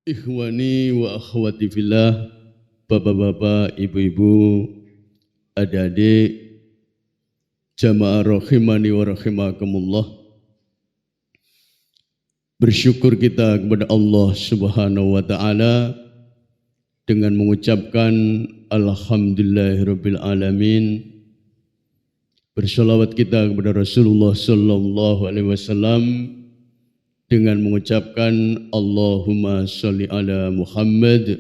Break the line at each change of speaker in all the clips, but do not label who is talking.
Ikhwani wa akhwati fillah, bapak-bapak, ibu-ibu, adik-adik, jamaah rahimani wa rahimakumullah. Bersyukur kita kepada Allah Subhanahu wa taala dengan mengucapkan alhamdulillahirabbil alamin. Bersolawat kita kepada Rasulullah sallallahu alaihi wasallam dengan mengucapkan Allahumma sholli ala Muhammad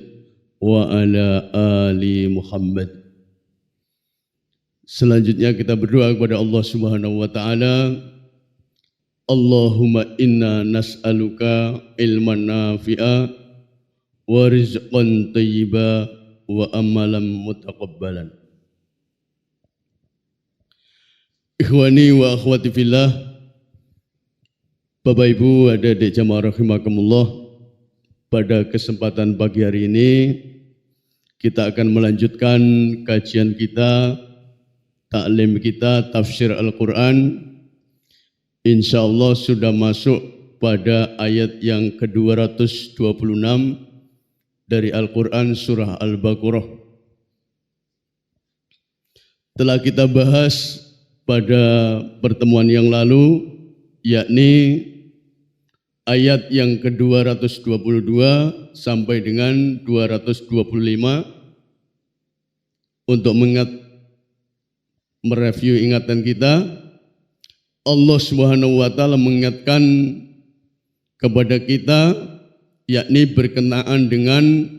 wa ala ali Muhammad. Selanjutnya kita berdoa kepada Allah Subhanahu wa taala. Allahumma inna nas'aluka ilman nafi'a wa rizqan thayyiba wa amalan mutaqabbalan. Ikhwani wa akhwati fillah, Bapak Ibu, adik-adik jamaah rahimakumullah, pada kesempatan pagi hari ini kita akan melanjutkan kajian kita, taklim kita, tafsir Al-Quran. Insyaallah sudah masuk pada ayat yang ke-226 dari Al-Quran surah Al-Baqarah. Telah kita bahas pada pertemuan yang lalu, yakni ayat yang ke-222 sampai dengan 225 untuk mereview ingatan kita. Allah Subhanahu wa taala mengingatkan kepada kita, yakni berkenaan dengan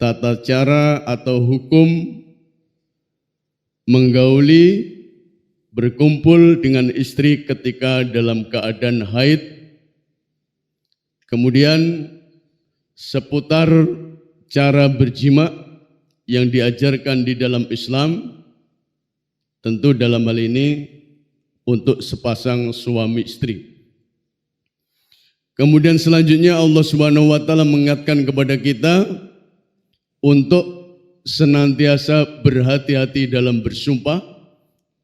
tata cara atau hukum menggauli, berkumpul dengan istri ketika dalam keadaan haid, kemudian seputar cara berjima yang diajarkan di dalam Islam, tentu dalam hal ini untuk sepasang suami istri. Kemudian selanjutnya Allah Subhanahu wa taala mengingatkan kepada kita untuk senantiasa berhati-hati dalam bersumpah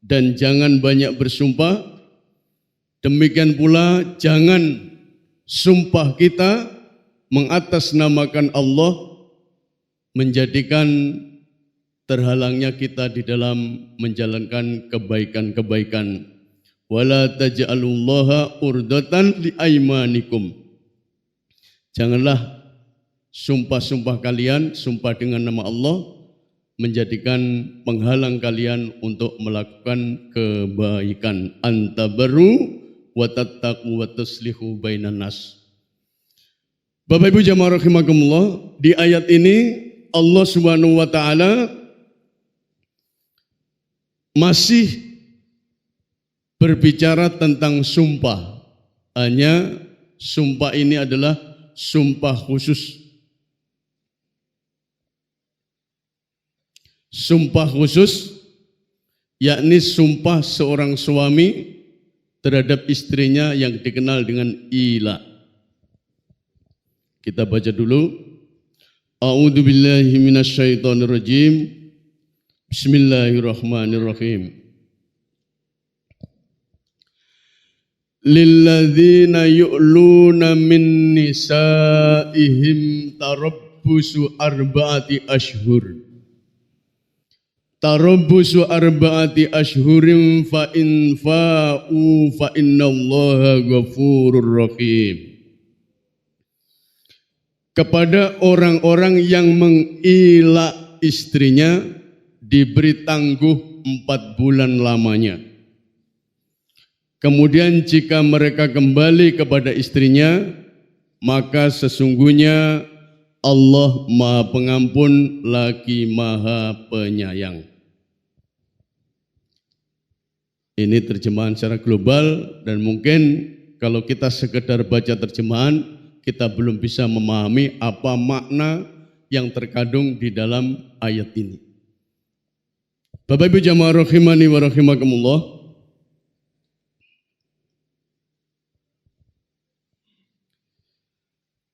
dan jangan banyak bersumpah. Demikian pula jangan sumpah kita mengatasnamakan Allah menjadikan terhalangnya kita di dalam menjalankan kebaikan-kebaikan. Wala taj'alullaha urdatan liaimanikum. Janganlah sumpah-sumpah kalian, sumpah dengan nama Allah, menjadikan penghalang kalian untuk melakukan kebaikan. Antabaru wa tattaqu wa tuslihu bainan nas. Bapak Ibu jamaah rahimakumullah, di ayat ini Allah Subhanahu wa taala masih berbicara tentang sumpah. Hanya sumpah ini adalah sumpah khusus. Sumpah khusus, yakni sumpah seorang suami terhadap istrinya yang dikenal dengan ila. Kita baca dulu. A'udzu billahi minasyaitonir rajim. Bismillahirrahmanirrahim. Lilladzina yu'luna min nisaihim tarabbusu arba'ati ashhur. Tarabbusu arba'ati ashhurin fa in fa'u fa innallaha ghafurur rahim. Kepada orang-orang yang mengilak istrinya diberi tangguh 4 bulan lamanya. Kemudian jika mereka kembali kepada istrinya, maka sesungguhnya Allah Maha Pengampun lagi Maha Penyayang. Ini terjemahan secara global dan mungkin kalau kita sekedar baca terjemahan, kita belum bisa memahami apa makna yang terkandung di dalam ayat ini. Bapak Ibu jamaah rahimani wa rahimakumullah,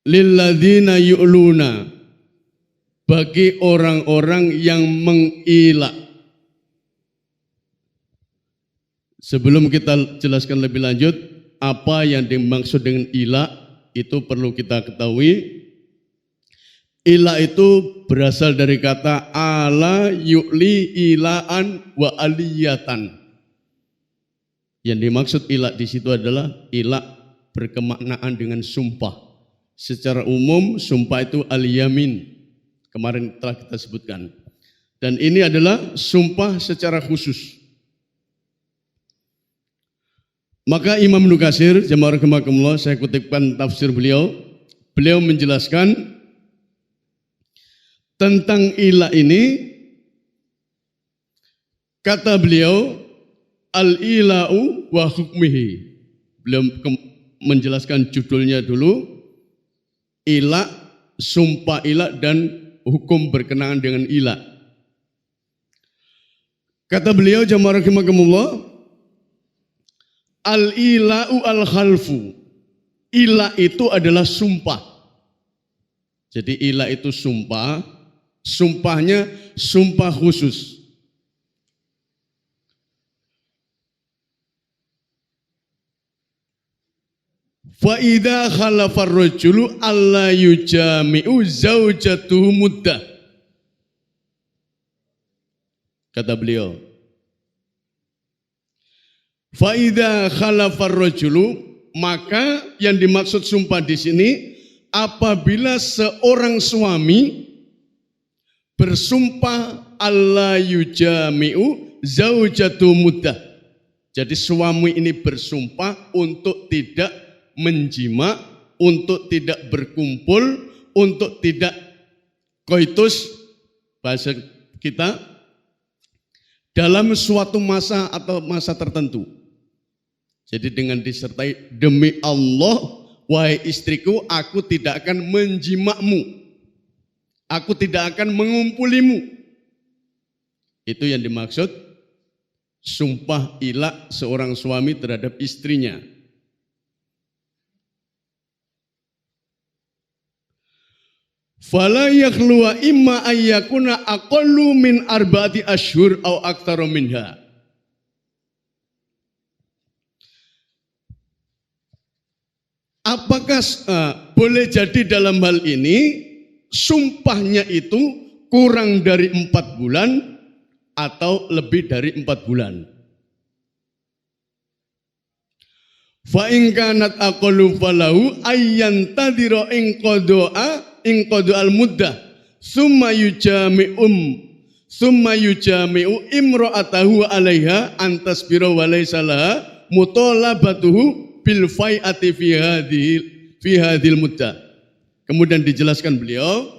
lilladzina yu'luna, bagi orang-orang yang mengilak. Sebelum kita jelaskan lebih lanjut apa yang dimaksud dengan ila, itu perlu kita ketahui Ila itu berasal dari kata ala yu'li ilaan wa aliyatan. Yang dimaksud ila di situ adalah ila berkemaknaan dengan sumpah. Secara umum sumpah itu al-yamin. Kemarin telah kita sebutkan. Dan ini adalah sumpah secara khusus. Maka Imam Ibnu Katsir, jamaah rahimakumullah, saya kutipkan tafsir beliau. Beliau menjelaskan tentang ila ini, kata beliau, al-ila'u wa hukmihi. Beliau menjelaskan judulnya dulu, ila, sumpah ila, dan hukum berkenaan dengan ila. Kata beliau, jamaah rahimakumullah, al-ila'u al-khalfu. Ila itu adalah sumpah. Jadi ila itu sumpah, sumpahnya sumpah khusus. Fa idza khalafa ar-rajulu alla yujami'u zaujatuhu muddah. Kata beliau, fa idza khalafa ar-rajulu, maka yang dimaksud sumpah di sini apabila seorang suami bersumpah alla yujami'u zaujatu muddah. Jadi suami ini bersumpah untuk tidak menjima, untuk tidak berkumpul, untuk tidak koitus, bahasa kita, dalam suatu masa atau masa tertentu. Jadi dengan disertai demi Allah, wahai istriku, aku tidak akan menjimakmu, aku tidak akan mengumpulimu. Itu yang dimaksud sumpah ila seorang suami terhadap istrinya. Fala yakhluwa imma ayyakuna aqallu min arba'ati ashhur aw aktsaru minha. Apakah boleh jadi dalam hal ini sumpahnya itu kurang dari 4 bulan atau lebih dari 4 bulan? Fa in kanat aqallu falahu ayyantadhira in qada'a muddah summa yujami'u imra'atahu 'alaiha antasbira wa laysa laha mutalabatuhu bil fai'ati fi hadhil muddah. Kemudian dijelaskan beliau,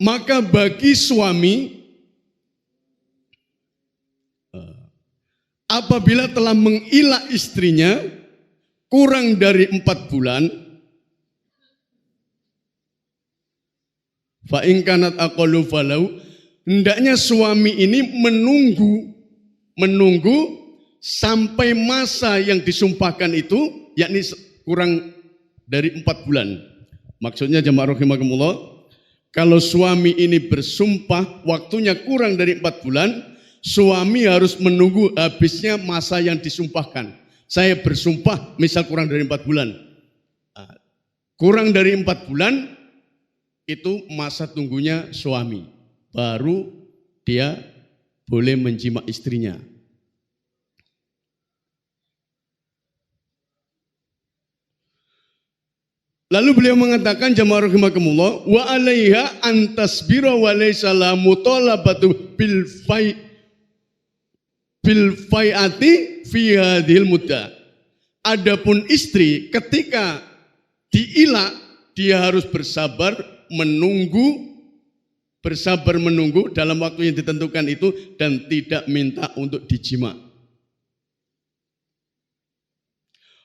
maka bagi suami apabila telah mengilah istrinya kurang dari 4 bulan, fa in kanat aqallu falau, hendaknya suami ini menunggu sampai masa yang disumpahkan itu, yakni kurang dari 4 bulan. Maksudnya jemaah rahimakumullah, kalau suami ini bersumpah waktunya kurang dari 4 bulan, suami harus menunggu habisnya masa yang disumpahkan. Saya bersumpah misal kurang dari 4 bulan. Kurang dari 4 bulan itu masa tunggunya suami. Baru dia boleh menjima istrinya. Lalu beliau mengatakan, jamaah rahimakumullah, wa 'alaiha an tasbira wa laysa la mutalabatu bil fai'ati fi hadhil muddah. Adapun istri ketika diilah, dia harus bersabar menunggu dalam waktu yang ditentukan itu dan tidak minta untuk dijima.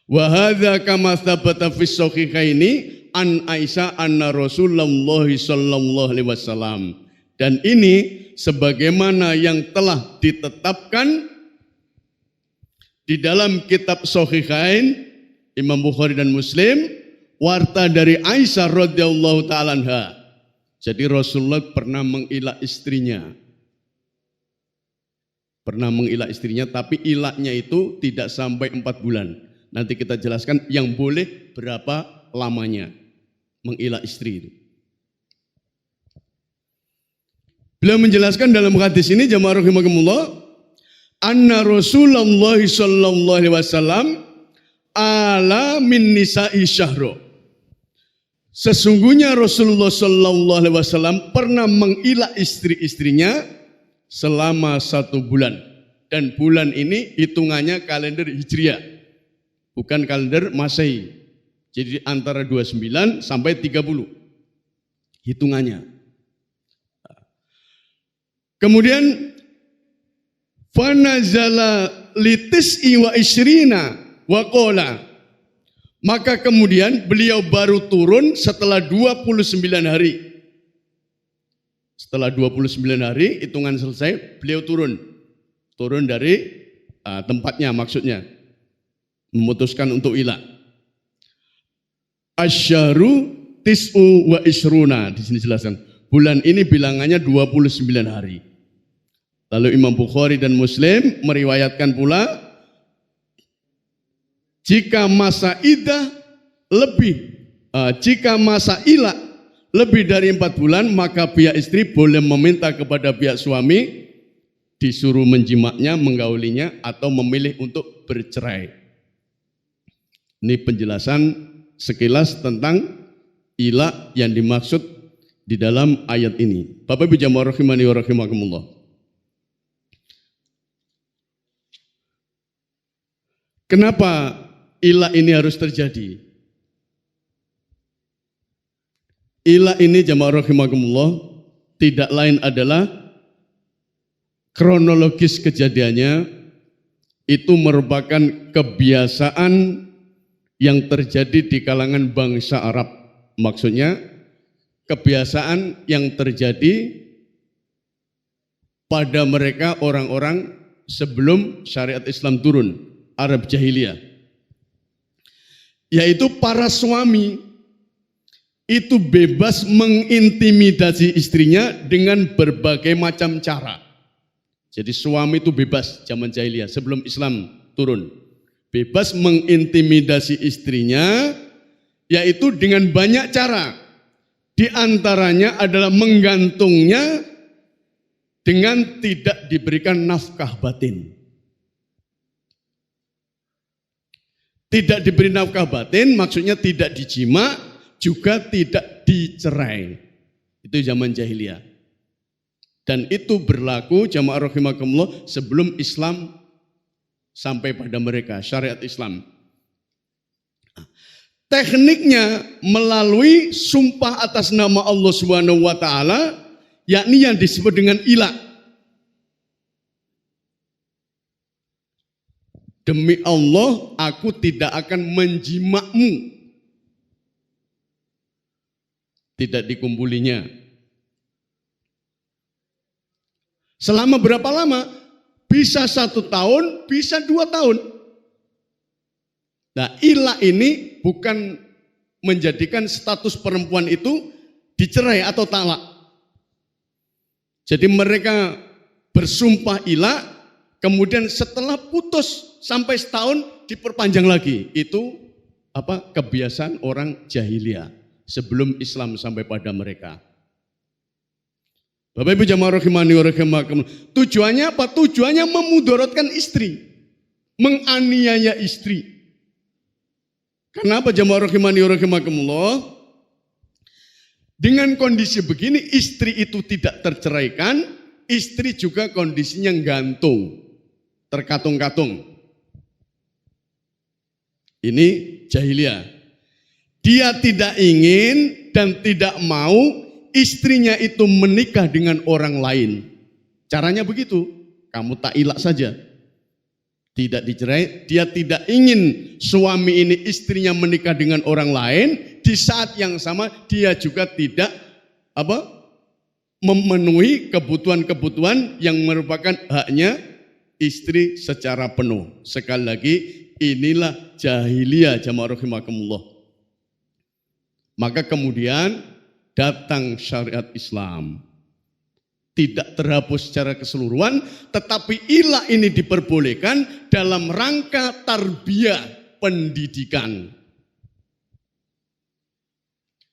Wa hadza kama tsabata fi shahihaini an Aisyah anna Rasulullah sallallahu alaihi wasallam. Dan ini sebagaimana yang telah ditetapkan di dalam kitab Shahihain Imam Bukhari dan Muslim, warta dari Aisyah radhiyallahu taala anha. Jadi Rasulullah pernah mengilah istrinya. Tapi ilahnya itu tidak sampai 4 bulan. Nanti kita jelaskan yang boleh berapa lamanya mengilah istri itu. Beliau menjelaskan dalam hadis ini, jamaah rahimakumullah, anna Rasulullah sallallahu alaihi wasallam ala min nisa'i syahro. Sesungguhnya Rasulullah sallallahu alaihi wasallam pernah mengilah istri-istrinya selama 1 bulan. Dan bulan ini hitungannya kalender Hijriah, bukan kalender Masehi. Jadi antara 29 sampai 30 hitungannya. Kemudian fanazala litis'i wa isyrina wa qala, maka kemudian beliau baru turun setelah 29 hari. Setelah 29 hari hitungan selesai, beliau turun dari tempatnya, maksudnya memutuskan untuk ilah. Asyharu tis'u wa isruna, di sini jelaskan. Bulan ini bilangannya 29 hari. Lalu Imam Bukhari dan Muslim meriwayatkan pula, jika masa idah jika masa ilah lebih dari 4 bulan, maka pihak istri boleh meminta kepada pihak suami disuruh menjimaknya, menggaulinya, atau memilih untuk bercerai. Ini penjelasan sekilas tentang ilah yang dimaksud di dalam ayat ini. Bapak Ibu jamaah rahimani wa rahimakumullah. Kenapa ilah ini harus terjadi? Ilah ini jamaah rahimakumullah tidak lain adalah kronologis kejadiannya itu merupakan kebiasaan yang terjadi di kalangan bangsa Arab. Maksudnya kebiasaan yang terjadi pada mereka orang-orang sebelum syariat Islam turun, Arab jahiliyah. Yaitu para suami itu bebas mengintimidasi istrinya dengan berbagai macam cara. Jadi suami itu bebas zaman jahiliyah sebelum Islam turun. Bebas mengintimidasi istrinya yaitu dengan banyak cara. Di antaranya adalah menggantungnya dengan tidak diberikan nafkah batin. Tidak diberi nafkah batin maksudnya tidak dijima, juga tidak dicerai. Itu zaman jahiliyah. Dan itu berlaku jamaah rahimakumullah sebelum Islam sampai pada mereka, syariat Islam. Tekniknya melalui sumpah atas nama Allah Subhanahu wa taala, yakni yang disebut dengan ilah. Demi Allah, aku tidak akan menjimakmu. Tidak dikumpulinya. Selama berapa lama? Bisa 1 tahun, bisa 2 tahun. Nah, ilah ini bukan menjadikan status perempuan itu dicerai atau talak. Jadi mereka bersumpah ilah, kemudian setelah putus sampai setahun diperpanjang lagi. Itu kebiasaan orang jahiliyah sebelum Islam sampai pada mereka. Bapak Ibu jamaah rahimani wa rahimakumullah. Tujuannya apa? Tujuannya memudaratkan istri, menganiaya istri. Kenapa jamaah rahimani wa rahimakumullah? Dengan kondisi begini istri itu tidak terceraikan, istri juga kondisinya gantung, terkatung-katung. Ini jahiliyah. Dia tidak ingin dan tidak mau istrinya itu menikah dengan orang lain. Caranya begitu, kamu tak ilak saja. Tidak dicerai, dia tidak ingin suami ini istrinya menikah dengan orang lain. Di saat yang sama dia juga tidak memenuhi kebutuhan-kebutuhan yang merupakan haknya istri secara penuh. Sekali lagi, inilah jahiliyah jamaah rahimakumullah. Maka kemudian datang syariat Islam. Tidak terhapus secara keseluruhan, tetapi ilah ini diperbolehkan dalam rangka tarbiyah, pendidikan.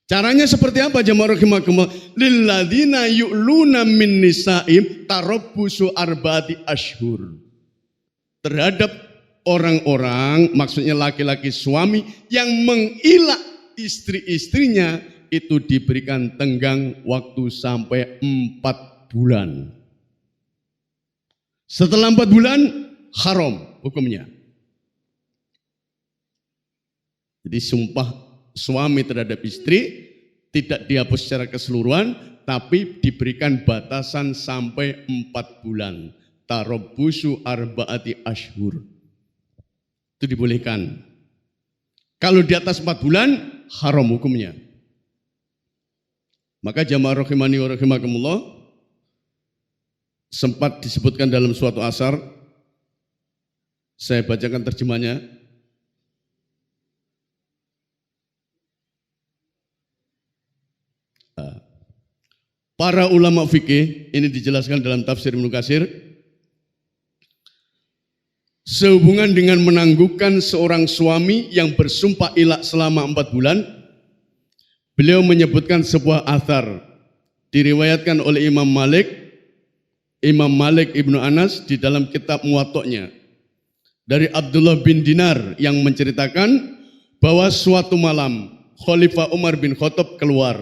Caranya seperti apa jamaah rahimakumullah? Lilladzina yu'luna min nisa'im tarabbusu arba'ati ashhur. Terhadap orang-orang, maksudnya laki-laki suami yang mengilah istri-istrinya, itu diberikan tenggang waktu sampai 4 bulan. Setelah 4 bulan, haram hukumnya. Jadi sumpah suami terhadap istri tidak dihapus secara keseluruhan, tapi diberikan batasan sampai 4 bulan. Tarabbusu arba'ati ashhur. Itu dibolehkan. Kalau di atas 4 bulan, haram hukumnya. Maka jamaah rahimani wa rahimakumullah, sempat disebutkan dalam suatu asar, saya bacakan terjemahnya. Para ulama fikih, ini dijelaskan dalam tafsir Ibnu Katsir, sehubungan dengan menangguhkan seorang suami yang bersumpah ilah selama 4 bulan, beliau menyebutkan sebuah athar diriwayatkan oleh Imam Malik Ibnu Anas di dalam kitab Muwatta'nya dari Abdullah bin Dinar yang menceritakan bahwa suatu malam Khalifah Umar bin Khattab keluar,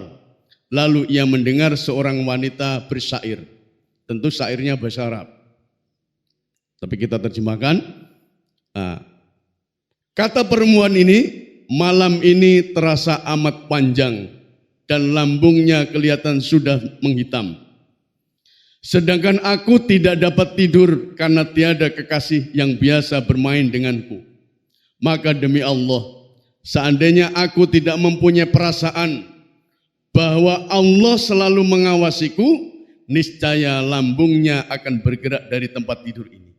lalu ia mendengar seorang wanita bersyair. Tentu syairnya bahasa Arab, tapi kita terjemahkan. Kata perempuan ini, malam ini terasa amat panjang dan lambungnya kelihatan sudah menghitam. Sedangkan aku tidak dapat tidur karena tiada kekasih yang biasa bermain denganku. Maka demi Allah, seandainya aku tidak mempunyai perasaan bahwa Allah selalu mengawasiku, niscaya lambungnya akan bergerak dari tempat tidur ini.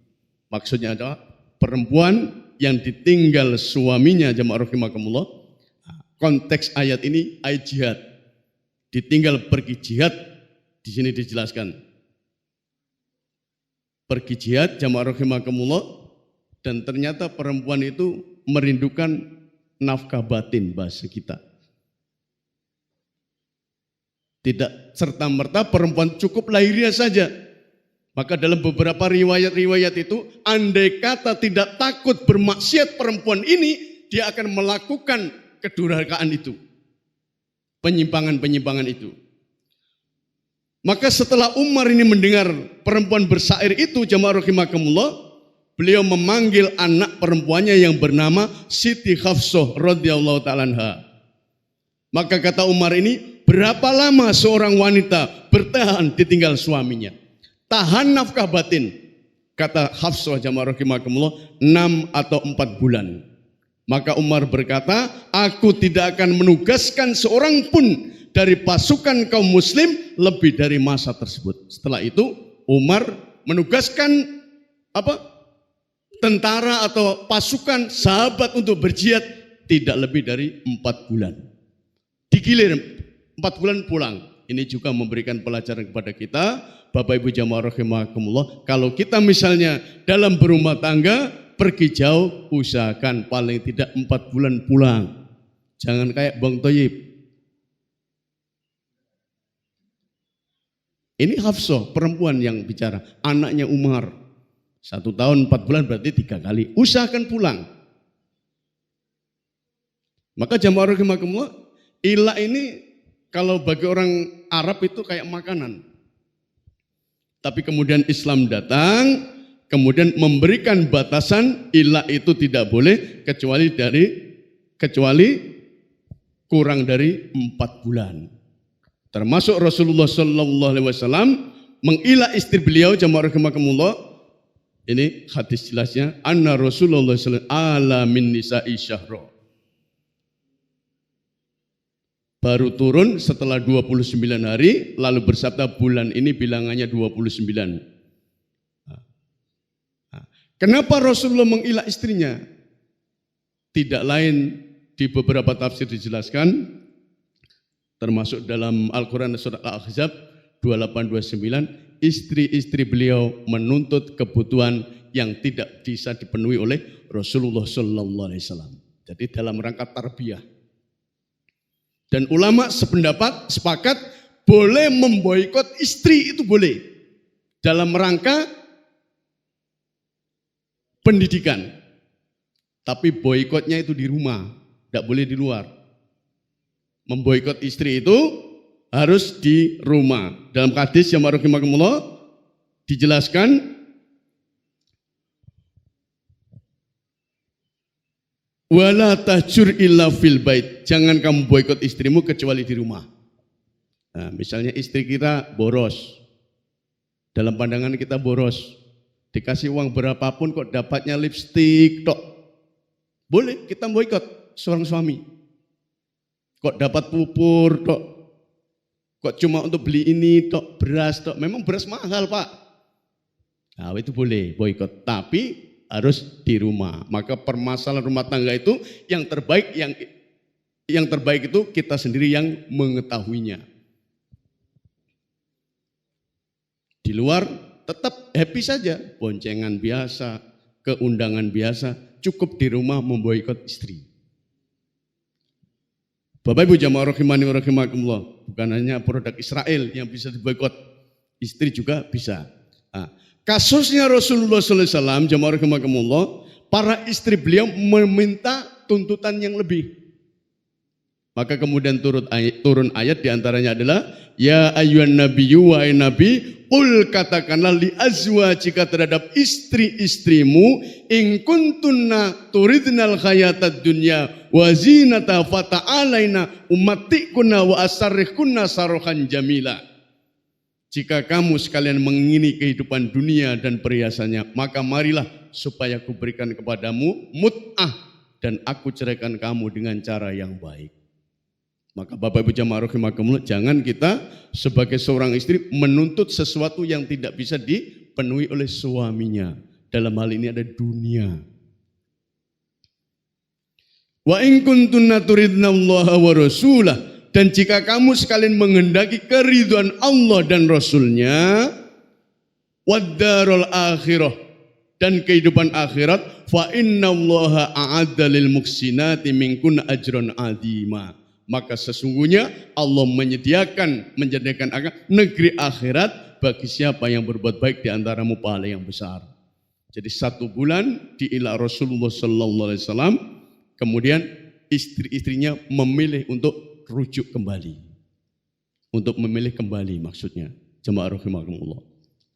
Maksudnya adalah perempuan yang ditinggal suaminya, jamaah rahimakumullah. Konteks ayat ini ayat jihad. Ditinggal pergi jihad, di sini dijelaskan. Pergi jihad, jamaah rahimakumullah, dan ternyata perempuan itu merindukan nafkah batin bahasa kita. Tidak serta-merta perempuan cukup lahiriah saja. Maka dalam beberapa riwayat-riwayat itu, andai kata tidak takut bermaksiat perempuan ini, dia akan melakukan kedurhakaan itu. Penyimpangan-penyimpangan itu. Maka setelah Umar ini mendengar perempuan bersyair itu, jamaah rahimakumullah, beliau memanggil anak perempuannya yang bernama Siti Hafsah radhiyallahu ta'ala anha. Maka kata Umar ini, berapa lama seorang wanita bertahan ditinggal suaminya? Tahan nafkah batin. Kata Hafsah jamaah rahimakumullah, 6 atau 4 bulan. Maka Umar berkata, aku tidak akan menugaskan seorang pun dari pasukan kaum muslim lebih dari masa tersebut. Setelah itu Umar menugaskan tentara atau pasukan sahabat untuk berjihad tidak lebih dari 4 bulan. Digilir 4 bulan pulang. Ini juga memberikan pelajaran kepada kita, Bapak Ibu jamaah rahimakumullah, kalau kita misalnya dalam berumah tangga pergi jauh, usahakan paling tidak 4 bulan pulang. Jangan kayak Bang Toyib. Ini Hafsah, perempuan yang bicara, anaknya Umar. 1 tahun 4 bulan berarti 3 kali. Usahakan pulang. Maka jamaah rahimakumullah, ilah ini kalau bagi orang Arab itu kayak makanan. Tapi kemudian Islam datang, kemudian memberikan batasan ilah itu tidak boleh kecuali kurang dari 4 bulan. Termasuk Rasulullah sallallahu alaihi wasallam mengilah istri beliau, jamaah rahimakumullah. Ini hadis jelasnya, anna Rasulullah sallallahu alaihi wasallam ala min nisa'i syahra. Baru turun setelah 29 hari, lalu bersabda bulan ini bilangannya 29. Kenapa Rasulullah mengilah istrinya? Tidak lain, di beberapa tafsir dijelaskan, termasuk dalam Al-Quran surat Al-Ahzab 28-29, istri-istri beliau menuntut kebutuhan yang tidak bisa dipenuhi oleh Rasulullah Sallallahu Alaihi Wasallam. Jadi dalam rangka tarbiyah. Dan ulama sepakat boleh memboikot istri, itu boleh dalam rangka pendidikan. Tapi boikotnya itu di rumah, tidak boleh di luar. Memboikot istri itu harus di rumah. Dalam hadis yang rahimakumullah dijelaskan, wala tahjur illa fil bait. Jangan kamu boikot istrimu kecuali di rumah. Nah, misalnya istri kita boros. Dalam pandangan kita boros. Dikasih uang berapapun kok dapatnya lipstik tok. Boleh kita boikot seorang suami. Kok dapat pupur tok. Kok cuma untuk beli ini tok, beras tok. Memang beras mahal, Pak. Nah, itu boleh boikot, tapi harus di rumah. Maka permasalahan rumah tangga itu yang terbaik itu kita sendiri yang mengetahuinya. Di luar tetap happy saja, boncengan biasa, keundangan biasa. Cukup di rumah memboikot istri. Bapak Ibu jamaah rahimani wa rahimakumullah, bukan hanya produk Israel yang bisa diboikot, istri juga bisa. Nah, kasusnya Rasulullah SAW, jamaah rahimakumullah, para istri beliau meminta tuntutan yang lebih. Maka kemudian turun ayat diantaranya adalah, ya ayyuhan nabiyyu wahai nabi, qul katakanlah li azwajika terhadap istri-istrimu, in kuntunna turidnal hayatad dunya wa zinata fata'alaina ummatikunna wa asarrikunna sarohan jamila. Jika kamu sekalian mengingini kehidupan dunia dan perhiasannya, maka marilah supaya aku berikan kepadamu mut'ah dan aku ceraikan kamu dengan cara yang baik. Maka Bapak Ibu jamaah rahimakumullah, jangan kita sebagai seorang istri menuntut sesuatu yang tidak bisa dipenuhi oleh suaminya. Dalam hal ini ada dunia. Wa in kuntunna turidnallaha wa rasulah, dan jika kamu sekalian menghendaki keridhaan Allah dan Rasulnya, wad-darul akhirah, dan kehidupan akhirat, fa innallaha a'adda lil muhsinati minkun ajran 'azima. Maka sesungguhnya Allah menyediakan negeri akhirat bagi siapa yang berbuat baik di antaramu pahala yang besar. Jadi 1 bulan diilah Rasulullah Sallallahu Alaihi Wasallam, kemudian istri-istrinya memilih untuk rujuk kembali, untuk memilih kembali maksudnya. Jemaah rahimakumullah.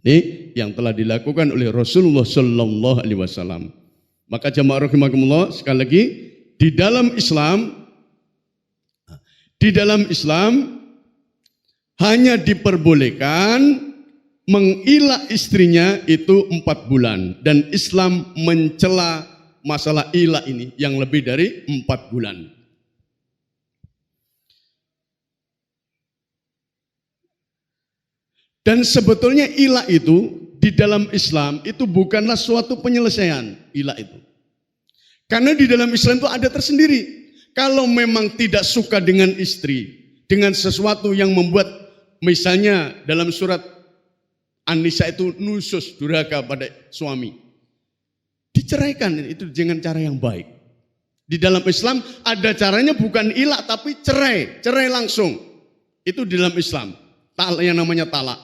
Ini yang telah dilakukan oleh Rasulullah Sallallahu Alaihi Wasallam. Maka jemaah rahimakumullah, sekali lagi di dalam Islam hanya diperbolehkan mengilah istrinya itu 4 bulan, dan Islam mencela masalah ilah ini yang lebih dari 4 bulan. Dan sebetulnya ilah itu di dalam Islam itu bukanlah suatu penyelesaian ilah itu. Karena di dalam Islam itu ada tersendiri. Kalau memang tidak suka dengan istri, dengan sesuatu yang membuat, misalnya dalam surat An-Nisa itu nusus, durhaka pada suami, diceraikan, itu dengan cara yang baik. Di dalam Islam ada caranya, bukan ilah tapi cerai langsung. Itu di dalam Islam, yang namanya talak.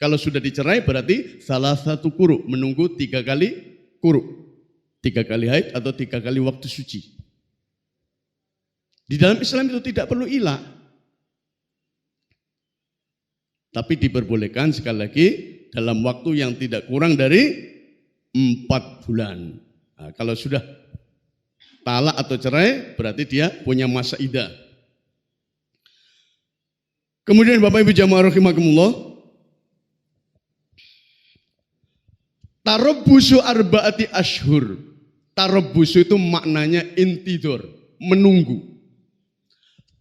Kalau sudah dicerai berarti salah satu kuru, menunggu 3 kali kuru, 3 kali haid atau 3 kali waktu suci. Di dalam Islam itu tidak perlu ilah. Tapi diperbolehkan sekali lagi dalam waktu yang tidak kurang dari 4 bulan. Nah, kalau sudah talak atau cerai berarti dia punya masa iddah. Kemudian Bapak Ibu jamaah rahimakumullah, tarabbusu arba'ati ashhur. Tarabbusu itu maknanya intidor, menunggu.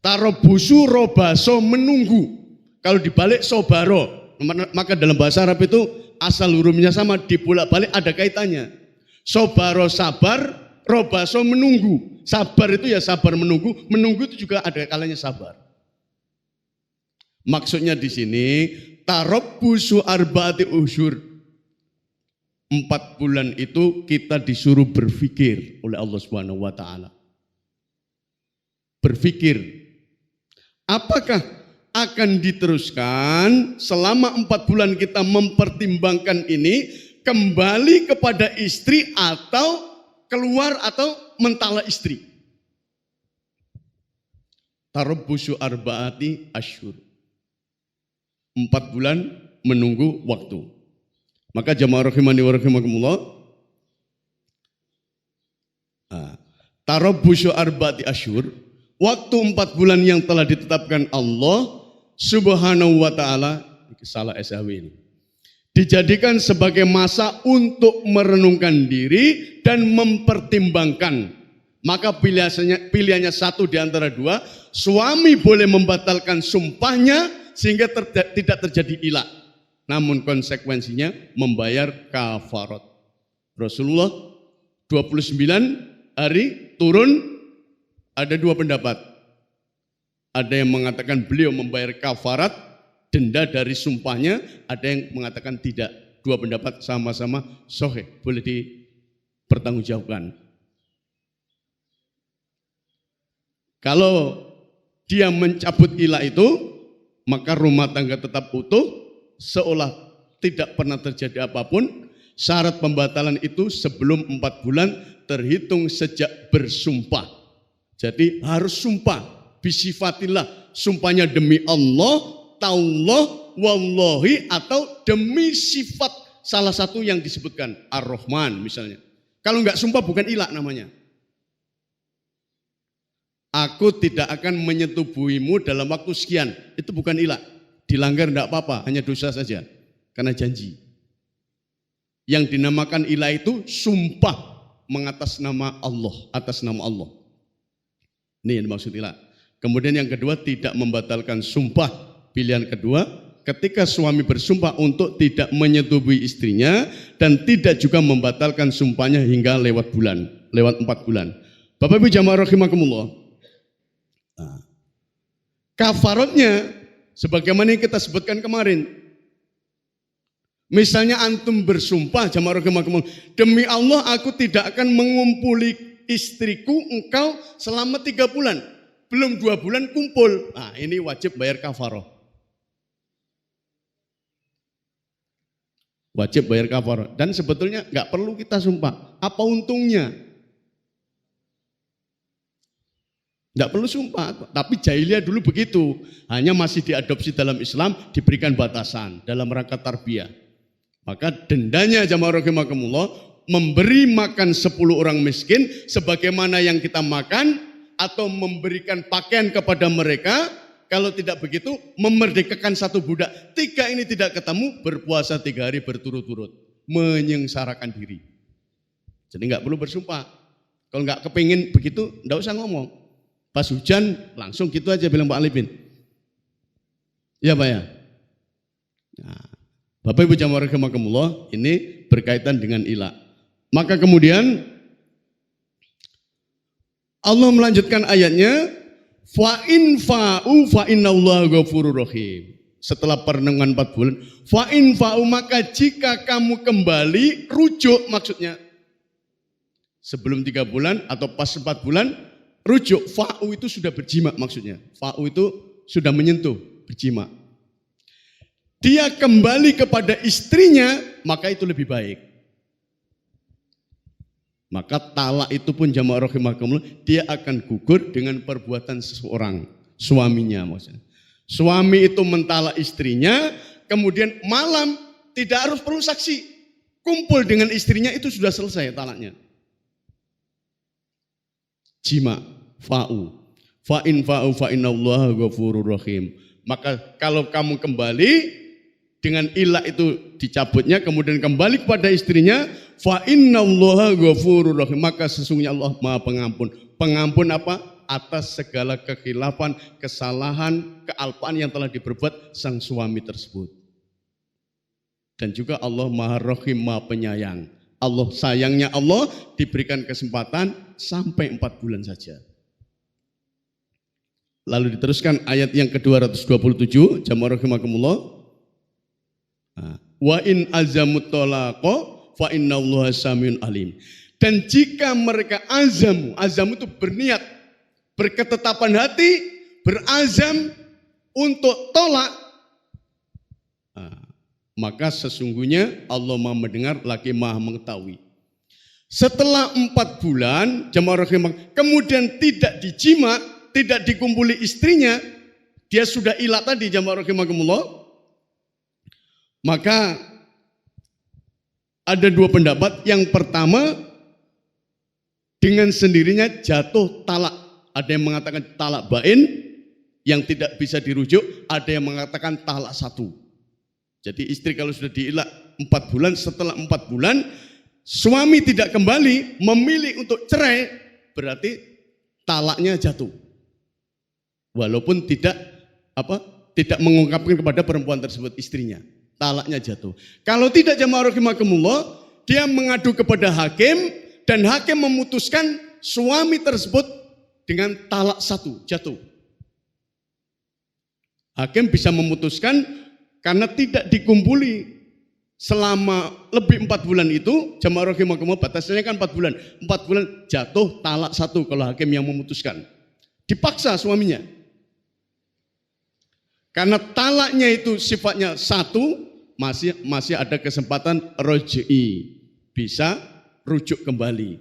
Tarabbusu robaso, menunggu. Kalau dibalik sobaro, maka dalam bahasa Arab itu asal hurufnya sama, dibolak-balik ada kaitannya. Sobaro sabar, robaso menunggu. Sabar itu ya sabar menunggu, menunggu itu juga ada kalanya sabar. Maksudnya di sini tarabbusu arba'ati ashhur. 4 bulan itu kita disuruh berpikir oleh Allah Subhanahu wa taala. Berpikir, apakah akan diteruskan selama 4 bulan kita mempertimbangkan ini kembali kepada istri atau keluar atau mentala istri. Tarabbusu arba'ati asyhur. 4 bulan menunggu waktu. Maka jamaah rahimani wa rahimakumullah, tarabbusu arba'ati asyhur, waktu 4 bulan yang telah ditetapkan Allah Subhanahu wa taala, salah SAW ini, dijadikan sebagai masa untuk merenungkan diri dan mempertimbangkan. Maka pilihannya satu di antara dua, suami boleh membatalkan sumpahnya sehingga tidak terjadi ilak. Namun konsekuensinya membayar kafarat. Rasulullah 29 hari turun, ada 2 pendapat. Ada yang mengatakan beliau membayar kafarat, denda dari sumpahnya, ada yang mengatakan tidak. 2 pendapat sama-sama sahih, boleh dipertanggungjawabkan. Kalau dia mencabut ilah itu, maka rumah tangga tetap utuh, seolah tidak pernah terjadi apapun. Syarat pembatalan itu sebelum 4 bulan terhitung sejak bersumpah. Jadi harus sumpah, bisifatillah, sumpahnya demi Allah, taullah, wallahi, atau demi sifat salah satu yang disebutkan, Ar-Rahman misalnya. Kalau enggak sumpah bukan ilah namanya. Aku tidak akan menyetubuhimu dalam waktu sekian, itu bukan ilah. Dilanggar enggak apa-apa, hanya dosa saja, karena janji. Yang dinamakan ilah itu sumpah mengatas nama Allah, atas nama Allah. Ini yang dimaksud ilah. Kemudian yang kedua, tidak membatalkan sumpah. Pilihan kedua, ketika suami bersumpah untuk tidak menyetubuhi istrinya dan tidak juga membatalkan sumpahnya hingga lewat 4 bulan. Bapak Ibu jamaah rahimakumullah. Kafaratnya sebagaimana yang kita sebutkan kemarin. Misalnya antum bersumpah jamaah rahimakumullah, demi Allah aku tidak akan mengumpuli istriku engkau selama 3 bulan. Belum 2 bulan kumpul. Nah, ini wajib bayar kafarah. Wajib bayar kafarah. Dan sebetulnya nggak perlu kita sumpah. Apa untungnya? Nggak perlu sumpah. Tapi jahiliyah dulu begitu. Hanya masih diadopsi dalam Islam, diberikan batasan dalam rangka tarbiyah. Maka dendanya jamaah rahimakumullah, memberi makan 10 orang miskin sebagaimana yang kita makan, atau memberikan pakaian kepada mereka. Kalau tidak begitu, memerdekakan 1 budak. 3 ini tidak ketemu, berpuasa 3 hari berturut-turut, menyengsarakan diri. Jadi nggak perlu bersumpah. Kalau nggak kepingin begitu, nggak usah ngomong. Pas hujan langsung gitu aja bilang Pak Alipin. Iya Pak ya. Nah, Bapak Ibu jamaah rahimakumullah, ini berkaitan dengan ilah. Maka kemudian Allah melanjutkan ayatnya, fa in fa'u fa innallaha ghafurur rahim. Setelah perenungan 4 bulan, fa in fa'u, maka jika kamu kembali, rujuk maksudnya. Sebelum 3 bulan atau pas 4 bulan, rujuk. Fa'u itu sudah berjima maksudnya. Fa'u itu sudah menyentuh, berjima. Dia kembali kepada istrinya, maka itu lebih baik. Maka talak itu pun jamaah rahimakumullah, dia akan gugur dengan perbuatan seseorang, suaminya maksudnya. Suami itu mentalak istrinya, kemudian malam tidak harus perlu saksi, kumpul dengan istrinya, itu sudah selesai talaknya. Jima, fa'u, fa'in fa'u fa'innallaha ghafurur rahim. Maka kalau kamu kembali dengan ilah itu dicabutnya, kemudian kembali kepada istrinya, fa innallaha ghafurur rahim, maka sesungguhnya Allah Maha Pengampun. Pengampun apa? Atas segala kekhilafan, kesalahan, kealpaan yang telah diperbuat sang suami tersebut. Dan juga Allah Maha Rahim, Maha Penyayang. Allah, sayangnya Allah diberikan kesempatan sampai 4 bulan saja. Lalu diteruskan ayat yang ke-227, jamaah rahimakumullah. Wa in azamut talaqa fa innallaha samiun alim. Dan jika mereka azam itu berniat, berketetapan hati, berazam untuk tolak, maka sesungguhnya Allah Maha mendengar lagi Maha mengetahui. Setelah 4 bulan jamaah rahimah, kemudian tidak dijima, tidak dikumpuli istrinya, dia sudah ilat tadi jamaah rahimakumullah, maka ada 2 pendapat. Yang pertama, dengan sendirinya jatuh talak. Ada yang mengatakan talak bain yang tidak bisa dirujuk, ada yang mengatakan talak 1. Jadi istri kalau sudah diilat 4 bulan, setelah 4 bulan suami tidak kembali, memilih untuk cerai, berarti talaknya jatuh. Walaupun tidak mengungkapkan kepada perempuan tersebut, istrinya, talaknya jatuh. Kalau tidak jamaah rahimakumullah, dia mengadu kepada hakim dan hakim memutuskan suami tersebut dengan talak 1 jatuh. Hakim bisa memutuskan karena tidak dikumpuli selama lebih 4 bulan itu, jamaah rahimakumullah, batasnya kan 4 bulan. 4 bulan jatuh talak 1 kalau hakim yang memutuskan. Dipaksa suaminya. Karena talaknya itu sifatnya 1, masih ada kesempatan roj'i, bisa rujuk kembali.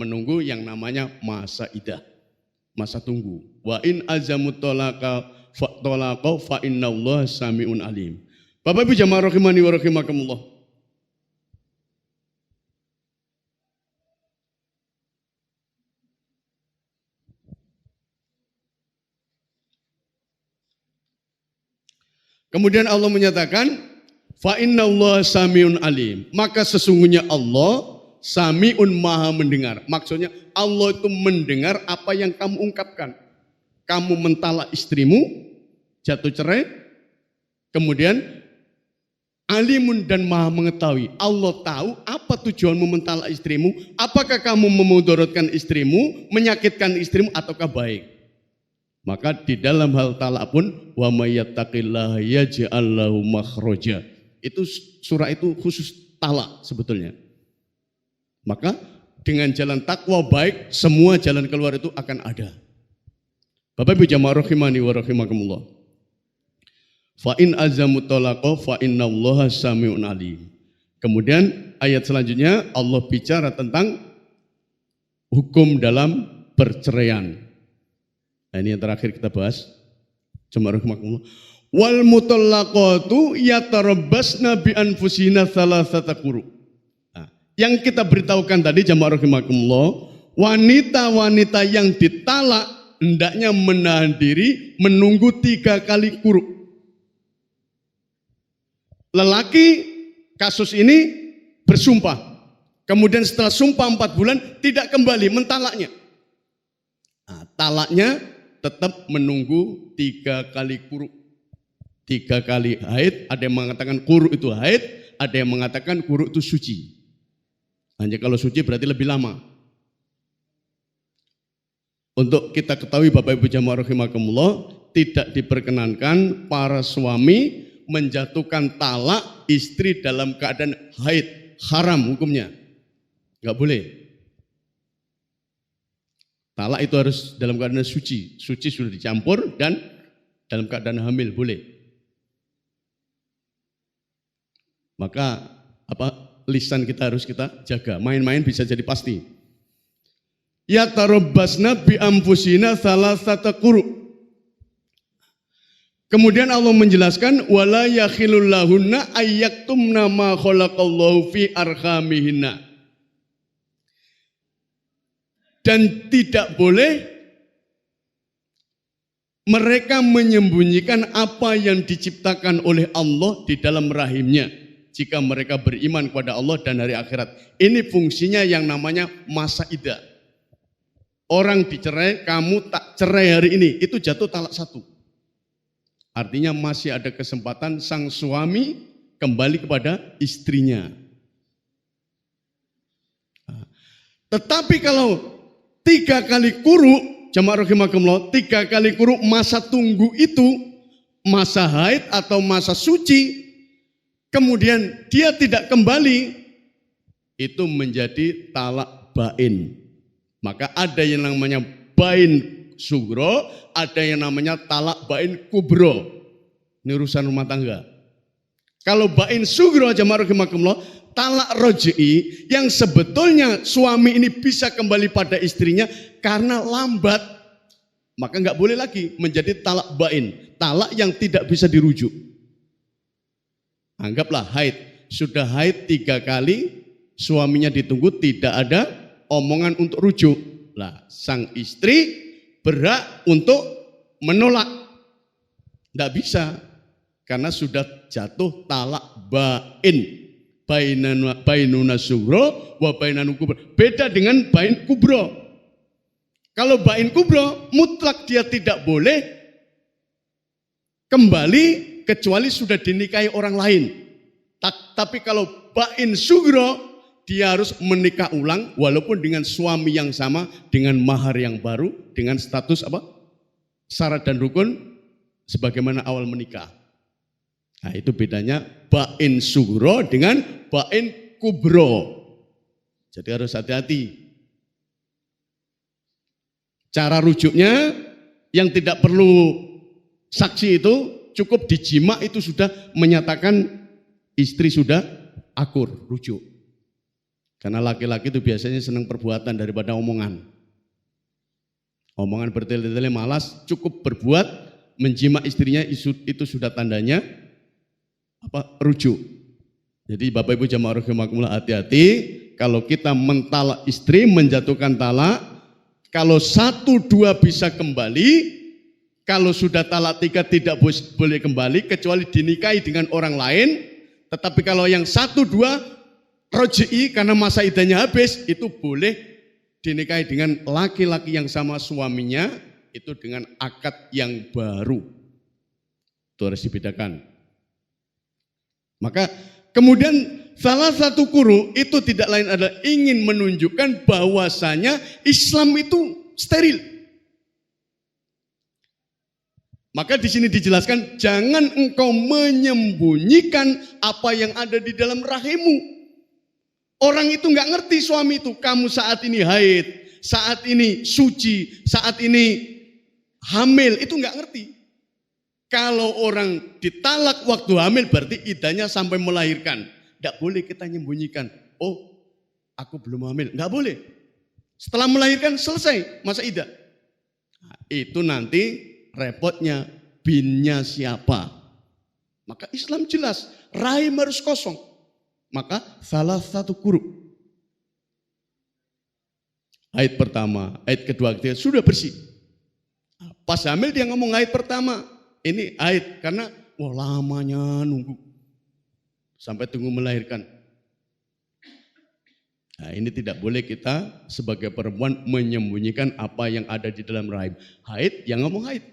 Menunggu yang namanya masa idah, masa tunggu. Wa in azamut talaqa fa innallaha samiun alim. Bapak Ibu jamaah rahimani wa rahimakumullah. Kemudian Allah menyatakan fa innallaha samiun alim. Maka sesungguhnya Allah samiun maha mendengar. Maksudnya Allah itu mendengar apa yang kamu ungkapkan. Kamu mentalak istrimu, jatuh cerai, kemudian alimun dan maha mengetahui. Allah tahu apa tujuanmu mentalak istrimu, apakah kamu memudaratkan istrimu, menyakitkan istrimu, ataukah baik. Maka di dalam hal talak pun, wa may yattaqillaha yaj'al lahu makhraja. Itu surah itu khusus talak sebetulnya. Maka dengan jalan takwa baik, semua jalan keluar itu akan ada. Bapak Ibu jamaah rahimani wa rahimakumullah. Fa in azamu talaqa fa innallaha samiun alim. Kemudian ayat selanjutnya Allah bicara tentang hukum dalam perceraian. Nah, ini yang terakhir kita bahas. Jamaah rahimakumullah. Wal mutallaqatu yatarabbasna bi anfusina salasata quru. Nah, yang kita beritahukan tadi jamaah rahimakumullah, wanita-wanita yang ditalak hendaknya menahan diri menunggu 3 kali quru. Lelaki kasus ini bersumpah, kemudian setelah sumpah 4 bulan tidak kembali, mentalaknya. Nah, talaknya tetap menunggu 3 kali quru. 3 kali haid, ada yang mengatakan quru itu haid, ada yang mengatakan quru itu suci. Hanya kalau suci berarti lebih lama. Untuk kita ketahui Bapak Ibu jamaah rahimakumullah, tidak diperkenankan para suami menjatuhkan talak istri dalam keadaan haid, haram hukumnya, nggak boleh. Talak itu harus dalam keadaan suci, suci sudah dicampur dan dalam keadaan hamil boleh. Maka lisan kita harus kita jaga, main-main bisa jadi pasti. Ya tarabbasna bi anfusina salasata quru. Kemudian Allah menjelaskan wala yakhilul lahunna ayyaktumna ma khalaqallahu fi arhamihinna. Dan tidak boleh mereka menyembunyikan apa yang diciptakan oleh Allah di dalam rahimnya jika mereka beriman kepada Allah dan hari akhirat. Ini fungsinya yang namanya masa idah. Orang dicerai, kamu tak cerai hari ini, itu jatuh talak 1. Artinya masih ada kesempatan sang suami kembali kepada istrinya. Tetapi kalau 3 kali quru, jamaah rahimakumullah, 3 kali quru masa tunggu itu, masa haid atau masa suci, kemudian dia tidak kembali, itu menjadi talak bain. Maka ada yang namanya bain sugro, ada yang namanya talak bain kubro. Ini urusan rumah tangga. Kalau bain sugro jamaah rahimakumullah, talak roj'i yang sebetulnya suami ini bisa kembali pada istrinya karena lambat, maka nggak boleh lagi menjadi talak bain, talak yang tidak bisa dirujuk. Anggaplah haid, sudah haid 3 kali, suaminya ditunggu, tidak ada omongan untuk rujuk. Lah, sang istri berhak untuk menolak. Tidak bisa, karena sudah jatuh talak bain. Bainuna sugro wa bainanu kubro. Beda dengan bain kubro. Kalau bain kubro, mutlak dia tidak boleh kembali kecuali sudah dinikahi orang lain. Tapi kalau bain sugro, dia harus menikah ulang walaupun dengan suami yang sama, dengan mahar yang baru, dengan status apa? Syarat dan rukun sebagaimana awal menikah. Nah, itu bedanya bain sugro dengan bain kubro. Jadi harus hati-hati. Cara rujuknya yang tidak perlu saksi itu cukup dijima, itu sudah menyatakan istri sudah akur, rujuk. Karena laki-laki itu biasanya senang perbuatan daripada omongan. Omongan bertele-tele malas, cukup berbuat, menjima istrinya itu sudah tandanya rujuk. Jadi Bapak Ibu jamaah rahimakumullah, hati-hati kalau kita mentalak istri, menjatuhkan talak. Kalau 1, 2 bisa kembali, kalau sudah talak 3 tidak boleh kembali kecuali dinikahi dengan orang lain. Tetapi kalau yang 1, 2 roj'i karena masa iddahnya habis, itu boleh dinikahi dengan laki-laki yang sama suaminya, itu dengan akad yang baru. Itu harus dibedakan. Maka kemudian salah satu guru itu tidak lain adalah ingin menunjukkan bahwasanya Islam itu steril. Maka di sini dijelaskan, jangan engkau menyembunyikan apa yang ada di dalam rahimmu. Orang itu nggak ngerti, suami itu, kamu saat ini haid, saat ini suci, saat ini hamil, itu nggak ngerti. Kalau orang ditalak waktu hamil berarti iddahnya sampai melahirkan. Tidak boleh kita menyembunyikan. Oh, aku belum hamil. Nggak boleh. Setelah melahirkan selesai masa iddah. Nah, itu nanti repotnya, binnya siapa. Maka Islam jelas, rahim harus kosong. Maka salah satu guru. Haid pertama, haid kedua, ketiga, sudah bersih. Pas hamil dia ngomong haid pertama. Ini haid karena wah lamanya nunggu sampai tunggu melahirkan. Nah, ini tidak boleh kita sebagai perempuan menyembunyikan apa yang ada di dalam rahim. Haid yang ngomong haid,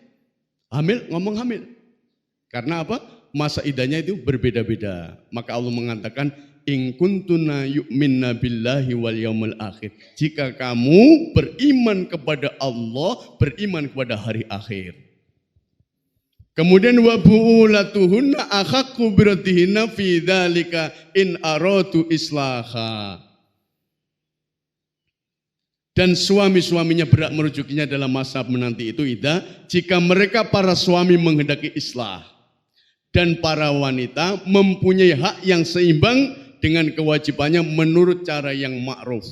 hamil ngomong hamil. Karena apa? Masa iddahnya itu berbeda-beda. Maka Allah mengatakan in kuntuna yu'minna billahi wal yaumil akhir. Jika kamu beriman kepada Allah, beriman kepada hari akhir. Kemudian wa bu'ulatuhunna ahaqqu biraddihinna fi dzalika in aradu islaha. Dan suami-suaminya berhak merujukinya dalam masa menanti itu iddah jika mereka para suami menghendaki islah. Dan para wanita mempunyai hak yang seimbang dengan kewajibannya menurut cara yang ma'ruf.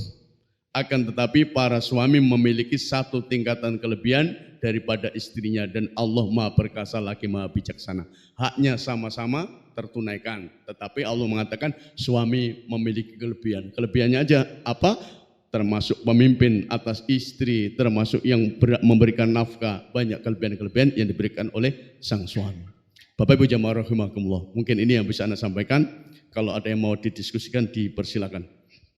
Akan tetapi para suami memiliki satu tingkatan kelebihan daripada istrinya, dan Allah Maha Perkasa lagi Maha Bijaksana. Haknya sama-sama tertunaikan, tetapi Allah mengatakan suami memiliki kelebihan. Kelebihannya aja apa? Termasuk pemimpin atas istri, termasuk yang memberikan nafkah, banyak kelebihan-kelebihan yang diberikan oleh sang suami. Bapak Ibu jamaah rahimakumullah, mungkin ini yang bisa Anda sampaikan. Kalau ada yang mau didiskusikan, dipersilakan.